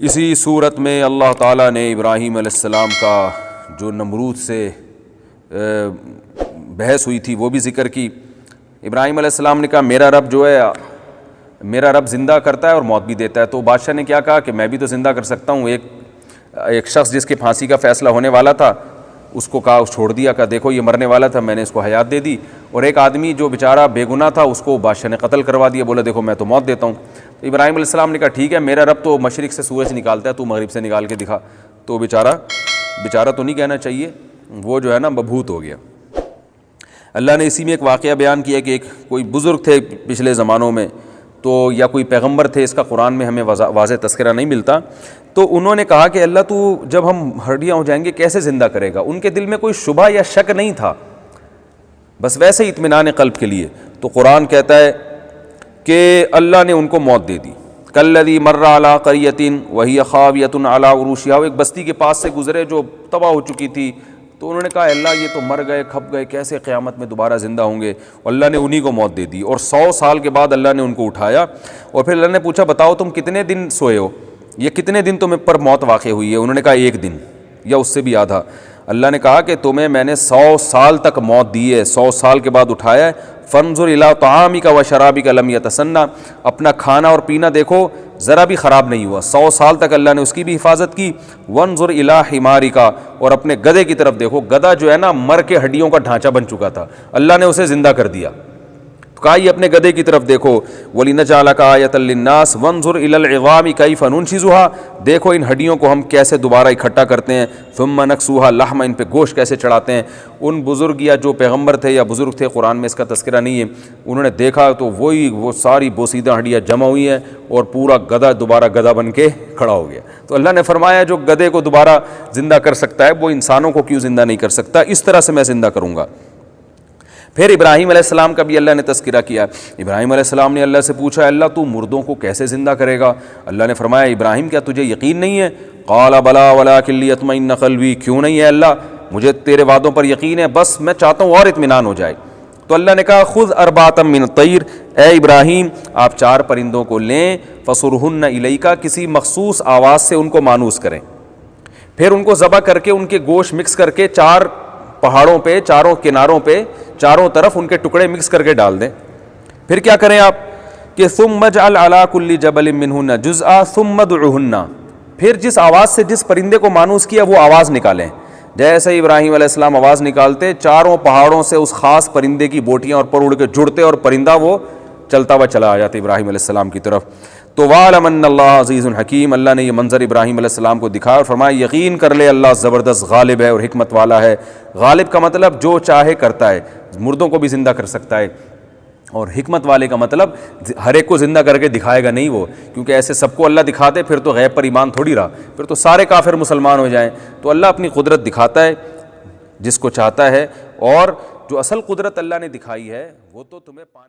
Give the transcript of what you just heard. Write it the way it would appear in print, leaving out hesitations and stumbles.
اسی صورت میں اللہ تعالیٰ نے ابراہیم علیہ السلام کا جو نمرود سے بحث ہوئی تھی وہ بھی ذکر کی۔ ابراہیم علیہ السلام نے کہا میرا رب جو ہے میرا رب زندہ کرتا ہے اور موت بھی دیتا ہے۔ تو بادشاہ نے کیا کہا کہ میں بھی تو زندہ کر سکتا ہوں۔ ایک شخص جس کے پھانسی کا فیصلہ ہونے والا تھا اس کو کہا، چھوڑ دیا کہ دیکھو یہ مرنے والا تھا، میں نے اس کو حیات دے دی۔ اور ایک آدمی جو بیچارہ بے گناہ تھا اس کو بادشاہ نے قتل کروا دیا، بولا دیکھو میں تو موت دیتا ہوں۔ تو ابراہیم علیہ السلام نے کہا ٹھیک ہے، میرا رب تو مشرق سے سورج نکالتا ہے، تو مغرب سے نکال کے دکھا۔ تو بیچارہ تو نہیں کہنا چاہیے، وہ جو ہے نا مبہوت ہو گیا۔ اللہ نے اسی میں ایک واقعہ بیان کیا کہ کوئی بزرگ تھے پچھلے زمانوں میں، تو یا کوئی پیغمبر تھے، اس کا قرآن میں ہمیں واضح تذکرہ نہیں ملتا، تو انہوں نے کہا کہ اللہ تو جب ہم ہڈیاں ہو جائیں گے کیسے زندہ کرے گا؟ ان کے دل میں کوئی شبہ یا شک نہیں تھا، بس ویسے ہی اطمینان قلب کے لیے۔ تو قرآن کہتا ہے کہ اللہ نے ان کو موت دے دی۔ کالذی مر علی قریۃ وہی خاویۃ علی عروشہا، ایک بستی کے پاس سے گزرے جو تباہ ہو چکی تھی، تو انہوں نے کہا اللہ یہ تو مر گئے، کھپ گئے، کیسے قیامت میں دوبارہ زندہ ہوں گے؟ اللہ نے انہی کو موت دے دی، اور 100 سال کے بعد اللہ نے ان کو اٹھایا، اور پھر اللہ نے پوچھا بتاؤ تم کتنے دن سوئے ہو، یہ کتنے دن تمہیں پر موت واقع ہوئی ہے؟ انہوں نے کہا 1 دن یا اس سے بھی آدھا۔ اللہ نے کہا کہ تمہیں میں نے 100 سال تک موت دی ہے، 100 سال کے بعد اٹھایا ہے۔ فانظر الی طعامک و شرابک لم یتسنى، اپنا کھانا اور پینا دیکھو ذرا بھی خراب نہیں ہوا، 100 سال تک اللہ نے اس کی بھی حفاظت کی۔ وانظر الی حمارک، اور اپنے گدھے کی طرف دیکھو، گدھا جو ہے نا مر کے ہڈیوں کا ڈھانچہ بن چکا تھا، اللہ نے اسے زندہ کر دیا۔ کہا یہ اپنے گدھے کی طرف دیکھو۔ وَلِنَجْعَلَكَ آیَةً لِلنَّاسِ وَانظُرْ إِلَى الْعِظَامِ كَيْفَ نُنشِزُهَا، دیکھو ان ہڈیوں کو ہم کیسے دوبارہ اکٹھا کرتے ہیں، ثُمَّ نَكْسُوهَا لَحْمًا، ان پہ گوشت کیسے چڑھاتے ہیں۔ ان بزرگ یا جو پیغمبر تھے یا بزرگ تھے، قرآن میں اس کا تذکرہ نہیں ہے، انہوں نے دیکھا تو وہ ساری بوسیدہ ہڈیاں جمع ہوئی ہیں، اور پورا گدھا دوبارہ گدھا بن کے کھڑا ہو گیا۔ تو اللہ نے فرمایا جو گدھے کو دوبارہ زندہ کر سکتا ہے وہ انسانوں کو کیوں زندہ نہیں کر سکتا؟ اس طرح سے میں زندہ کروں گا۔ پھر ابراہیم علیہ السلام کا بھی اللہ نے تذکرہ کیا۔ ابراہیم علیہ السلام نے اللہ سے پوچھا اللہ تو مردوں کو کیسے زندہ کرے گا؟ اللہ نے فرمایا ابراہیم کیا تجھے یقین نہیں ہے؟ قال بلا ولکن لیطمئن قلبی، کیوں نہیں ہے اللہ، مجھے تیرے وعدوں پر یقین ہے، بس میں چاہتا ہوں اور اطمینان ہو جائے۔ تو اللہ نے کہا خذ اربعۃ من الطیر، اے ابراہیم آپ 4 پرندوں کو لیں، فصرہن الیک، کسی مخصوص آواز سے ان کو مانوس کریں، پھر ان کو ذبح کر کے ان کے گوشت مکس کر کے 4 پہاڑوں پہ، چاروں کناروں پہ، چاروں طرف ان کے ٹکڑے مکس کر کے ڈال دیں۔ پھر کیا کریں آپ کہ ثم اجعل علی کل جبل منہن جزءا ثم ادعہن، پھر جس آواز سے جس پرندے کو مانوس کیا وہ آواز نکالیں۔ جیسے ابراہیم علیہ السلام آواز نکالتے، چاروں پہاڑوں سے اس خاص پرندے کی بوٹیاں اور پر اڑ کے جڑتے، اور پرندہ وہ چلتا ہوا چلا آ جاتا ابراہیم علیہ السلام کی طرف۔ تو وَاعْلَمْ أَنَّ اللَّهَ عَزِيزٌ حَكِيمٌ، اللہ نے یہ منظر ابراہیم علیہ السلام کو دکھایا اور فرمایا یقین کر لے اللہ زبردست غالب ہے اور حکمت والا ہے۔ غالب کا مطلب جو چاہے کرتا ہے، مردوں کو بھی زندہ کر سکتا ہے، اور حکمت والے کا مطلب ہر ایک کو زندہ کر کے دکھائے گا نہیں وہ، کیونکہ ایسے سب کو اللہ دکھاتے پھر تو غیب پر ایمان تھوڑی رہا، پھر تو سارے کافر مسلمان ہو جائیں۔ تو اللہ اپنی قدرت دکھاتا ہے جس کو چاہتا ہے، اور جو اصل قدرت اللہ نے دکھائی ہے وہ تو تمہیں پانی